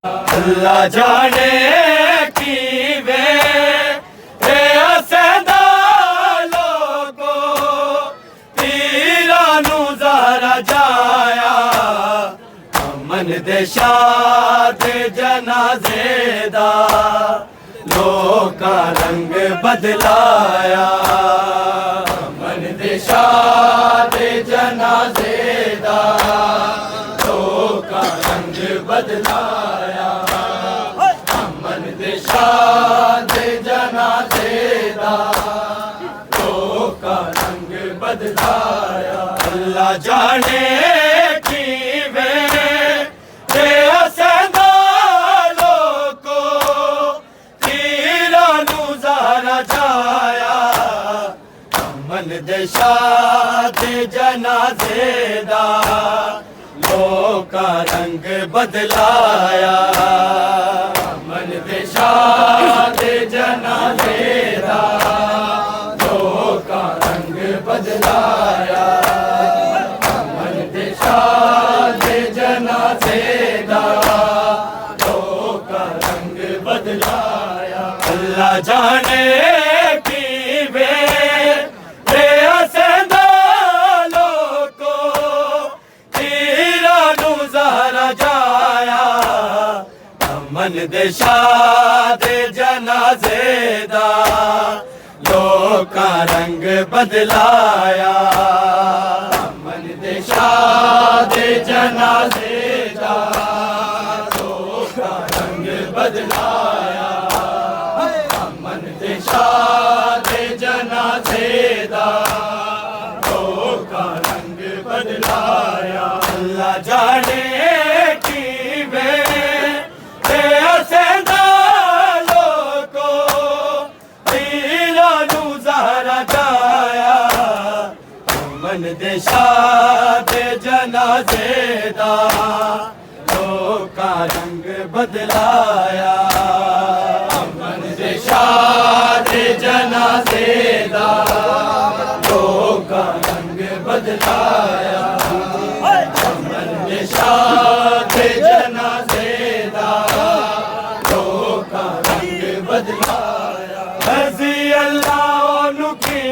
اللہ جانے کی وے اسدا لوگو تیرانو زہرا جایا من دے شاد جنازے دا لوکا رنگ بدلایا من دے شاد جنازے دا لوکا رنگ بدلایا من دے شاد جنازے دا لوکا رنگ بدلایا اللہ جانے من دے شاد جنازے دا لوکا رنگ بدلایا من دے شاد جنازے دا لوکا رنگ بدلایا من دے شاد جنازے دا لوکا رنگ بدلایا اللہ جانے من دے شاد جنازے دا لوکا رنگ بدلایا من دے شاد جنازے دا لوکا رنگ بدلایا من دے شاد جنازے دا لوکا رنگ بدلایا اللہ جانے من دے شاد جنازے دا لوکا رنگ بدلایا من دے شاد جنازے دا لوکا رنگ بدلایا من دے شاد جنازے دا لوکا رنگ بدلایا رضی اللہ عنہ کی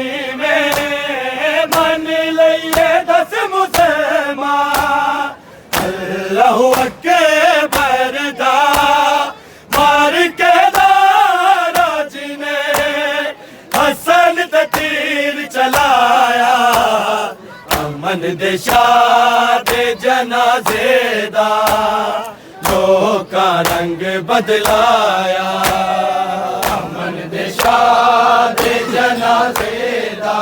دس مسلمان اللہ اکبر دا مار کے دارا جنے حسن تیر چلایا من دے شاد جنازے دا لوکا رنگ بدلایا من دے شاد جنازے دا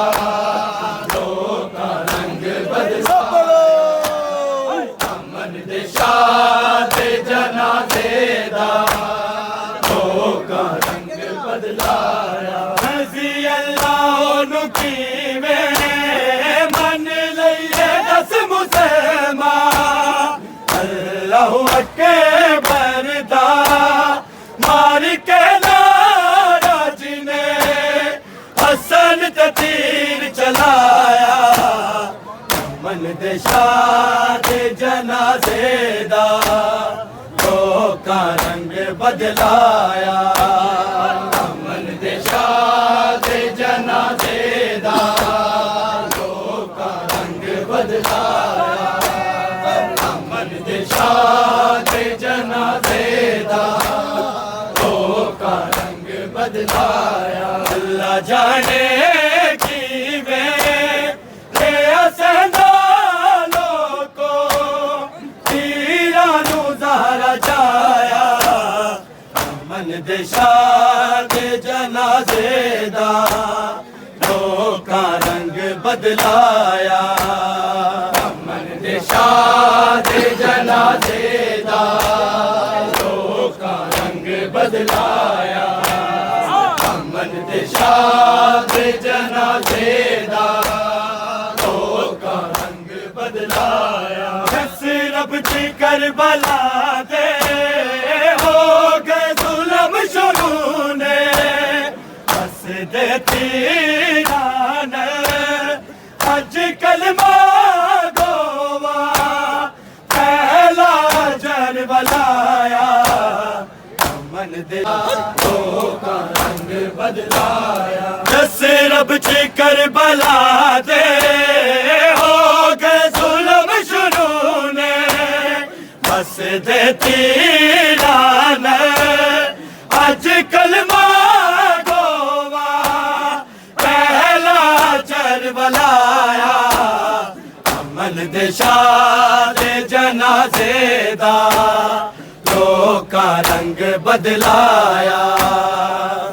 من دے شاد جنازے دا لوکا رنگ بدلایا رضی اللہ عنہ کی من لئیے دس مسلمان اللہ اکبر دا مار کے دارا جنے حسن تیر چلایا من دے شاد جنازے دا لوکا رنگ بدلایا من دے شاد جنازے دا لوکا رنگ بدلایا من دے شاد جنازے دا لوکا رنگ بدلایا اللہ جانے کی وے من دے شاد جنازے دا لوکا رنگ بدلایا من دے شاد جنازے دا لوکا رنگ بدلایا من دے شاد جنازے دا لوکا رنگ بدلایا جس رب کی کربلا دے ہو گئے ظلم شروع نے بس دے تیران حج کلمہ گوا پہلا جن بلایا بدلایا جس رب چ کربلا دے ہو گئے ظلم شروع نے بس دے تیران اج کلمہ گوا پہلا چربلایا امن دے شاہ دے جنازے دا لوکاں رنگ بدلایا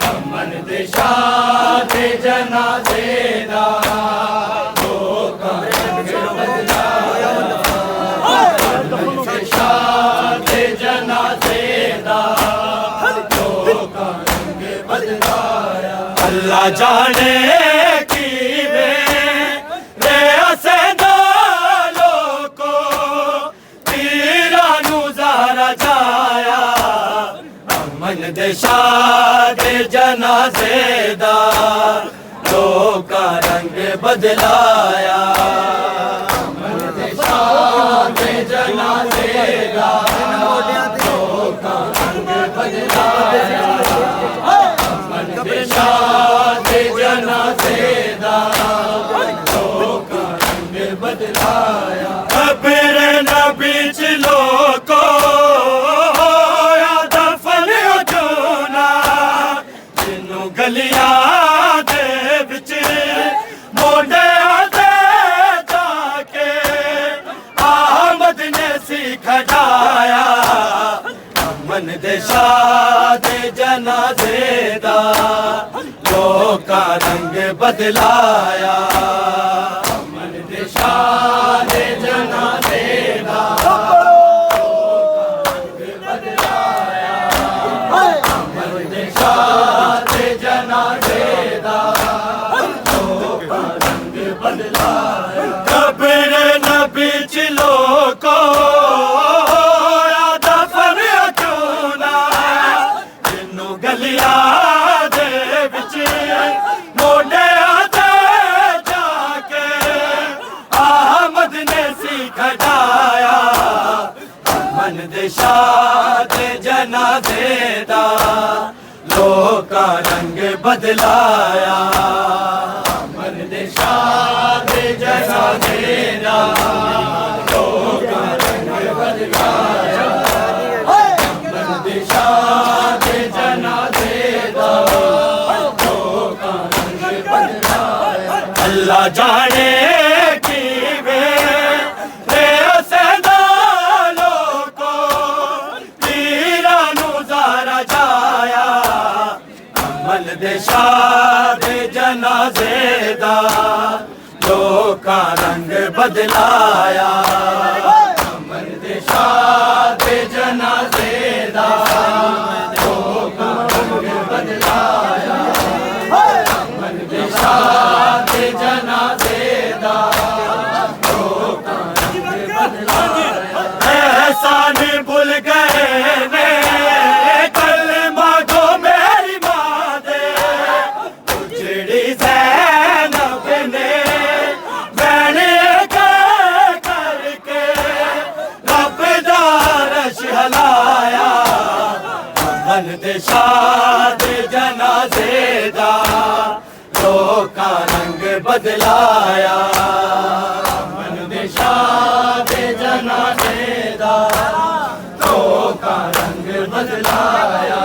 امن دے شاہ دے جنازے دا لوکاں رنگ بدلایا امن دے شاہ دے جنازے دا لوکاں رنگ بدلایا اللہ جانے امن دے شاہ دے جنازے دا لوکاں رنگ بدلایا امن دے شاہ دے جنازے دا لوکاں رنگ بدلایا امن دے شاہ دے جنازے دا لوکاں رنگ بدلایا قبر نبی چ لوکو گلیاں دے وچ موڈیاں تے جا کے آمد نے سی کھڑایا امن دے شاہ دے جنازے دا لوکاں رنگ بدلایا امن دے شاہ دے جنازے دا لوکاں رنگ بدلایا امن دے شاہ جنازے دا لوکاں رنگ بدلایا قبر نبی چ لوکو دفن چونا جنوں گلیاں دے وچ موڈیاں تے جا کے آمد نے سی کھڑایا امن دے شاہ دے جنازے دا لوکاں رنگ بدلایا امن دے شاہ دے جنازے دا لوکاں رنگ بدلایا امن دے شاہ دے جنازے دا لوکاں رنگ بدلایا اللہ جانے دے شاہ دے جنازے دا لوکاں رنگ بدلایا امن دے شاہ دے جنازے دا لوکاں رنگ بدلایا امن دے شاہ دے جنازے دا لوکاں رنگ بدلایا احسان بھول گئے نے امن دے شاہ دے جنازے دا لوکاں رنگ بدلایا امن دے شاہ دے جنازے دا لوکاں رنگ بدلایا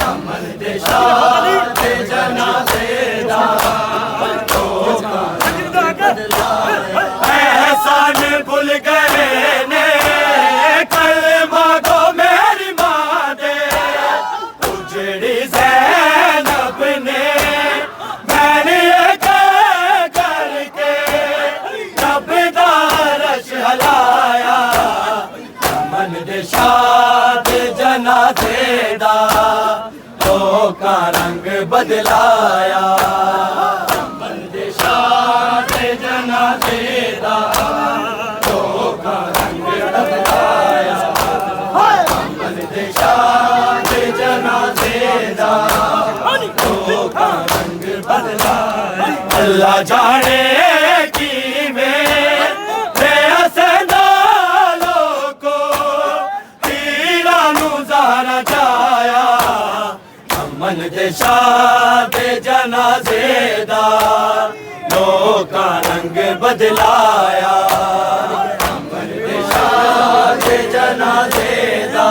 امن دے شاہ دے جنازے دا لوکاں رنگ بدلایا احسان بھول گئے نے کلمہ گو میری ماں دے اجڑی زینب نے میں نے کر کے رب دا عرش ہلایا امن دے شاہ دے جنازے دا لوکاں رنگ بدلایا امن دے شاہ دے جنازے دا لوکاں رنگ بدلایا امن دے شاہ دے جنازے دا لوکاں رنگ بدلایا اللہ جانے کی میرے حسینہ لوکو تیرانو زہرا جایا امن دے دے شاہ دے جنازے دا لوکاں رنگ بدلایا امن دے شاہ دے جنازے دا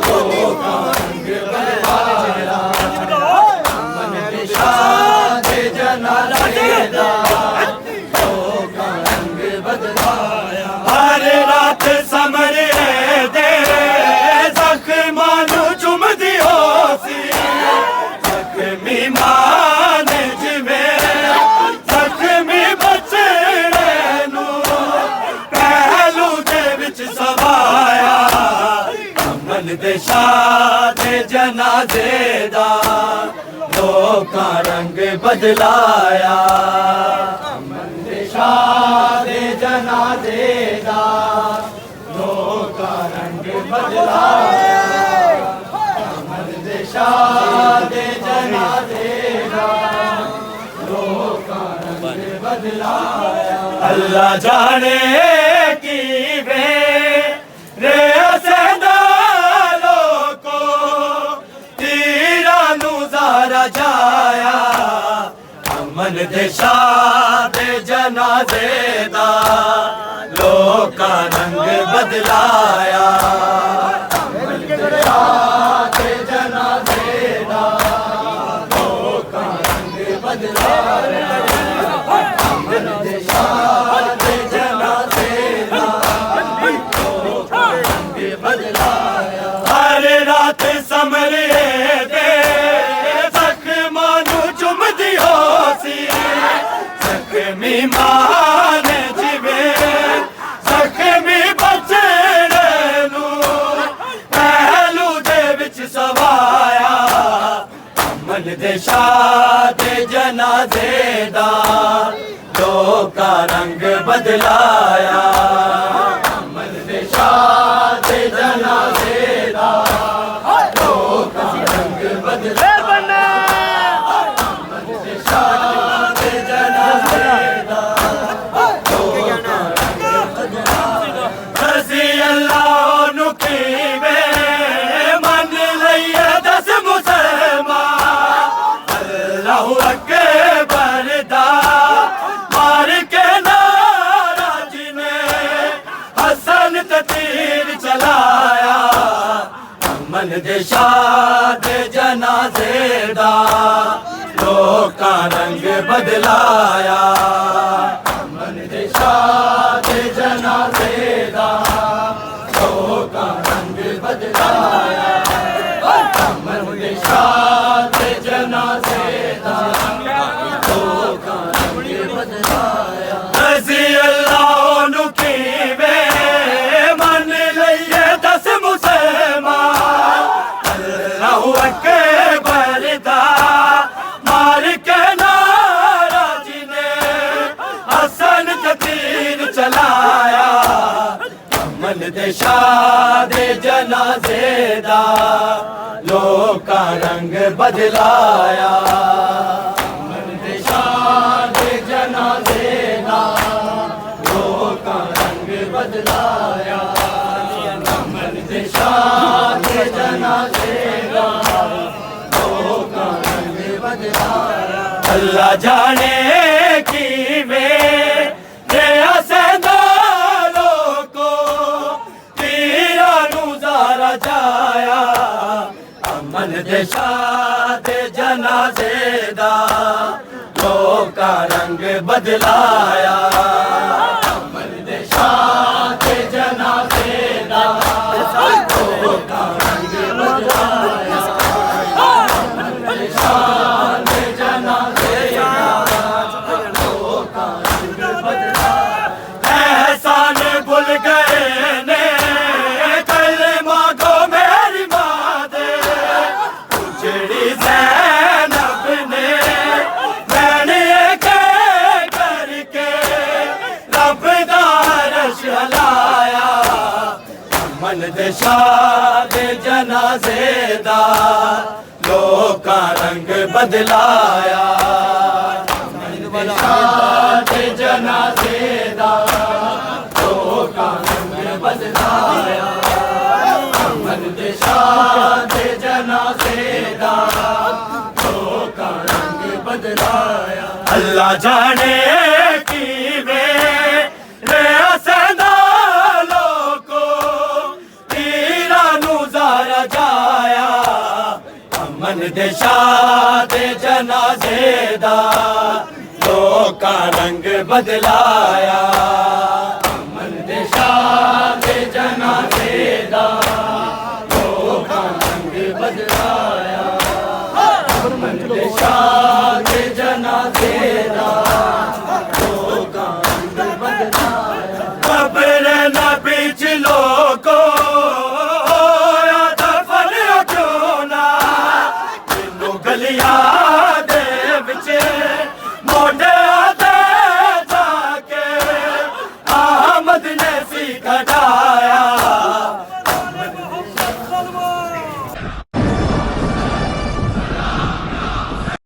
لوکاں رنگ بدلایا امن دے شاہ دے جنازے دا لوکاں رنگ بدلایا ہر رات سمرے دے زخماں نوں چمدی ہو سی زخمی ماں نے جویں زخمی بچڑے نوں پہلو دے وچ سوایا امن دے شاہ دے جنازے دا لوکاں رنگ بدلایا امن دے شاہ دے جنازے دا لوکاں رنگ بدلایا امن دے شاہ دے جنازے دا لوکاں رنگ بدلایا اللہ جانے کی وے رے اسدا لوکو تیراں نوں زارا جایا امن دے شاہ دے جنازے دا لوکاں رنگ بدلایا امن دے شاہ دے جنازے دا لوکاں رنگ بدلایا امن دے شاہ دے جنازے دا لوکاں رنگ بدلایا ہر رات سمرے دے زخماں نوں چمدی ہو سی زخمی ماں نے جویں زخمی بچڑے نوں پہلو دے وچ سوایا امن دے شاہ دے جنازے دا لوکاں رنگ بدلایا امن دے شاہ دے جنازے دا لوکاں رنگ بدلایا امن دے شاہ دے جنازے دا لوکاں رنگ بدلایا رضی اللہ نو کیویں من لئیے دس مسلمان اللہ اکبر دا مار کے نعرہ جنے حسن تے تیر چلایا امن دے شاہ دے جنازے دا لوکاں رنگ بدلایا امن دے شاہ دے جنازے دا لوکاں رنگ بدلایا امن دے شاہ دے جنازے دا لوکاں رنگ بدلایا رضی اللہ نو کیویں من لئیے دس مسلمان اللہ اکبر دا مار کے نعرہ جنے حسن تے تیر چلایا امن دے شاہ دے جنازے دا لوکاں رنگ بدلایا امن دے شاہ دے جنازے دا لوکاں رنگ بدلایا امن دے شاہ دے جنازے دا لوکاں رنگ بدلایا اللہ جانے کیویں رے اسدا لوکو تیراں نوں زارا جایا امن دے شاہ دے جنازے دا لوکاں رنگ بدلایا امن دے شاہ دے جنازے دا لوکاں رنگ بدلایا امن دے شاہ دے جنازے دا لوکاں رنگ بدلایا احسان بھول گئے نے کلمہ گو میری ماں دے اجڑی زینب نے میں کر کے رب دا عرش ہلایا امن دے شاہ دے جنازے دا لوکاں رنگ بدلایا امن دے شاہ دے جنازے دا لوکاں رنگ بدلایا امن دے شاہ دے جنازے دا بدلایا اللہ جانے کی میرے اسندہ لوکو پیرانو زارا جایا امن دے شاد جنازے دا لوکا رنگ بدلایا امن دے شاد جنازے دا لوکا رنگ بدلایا امن دے شاد جنازے دا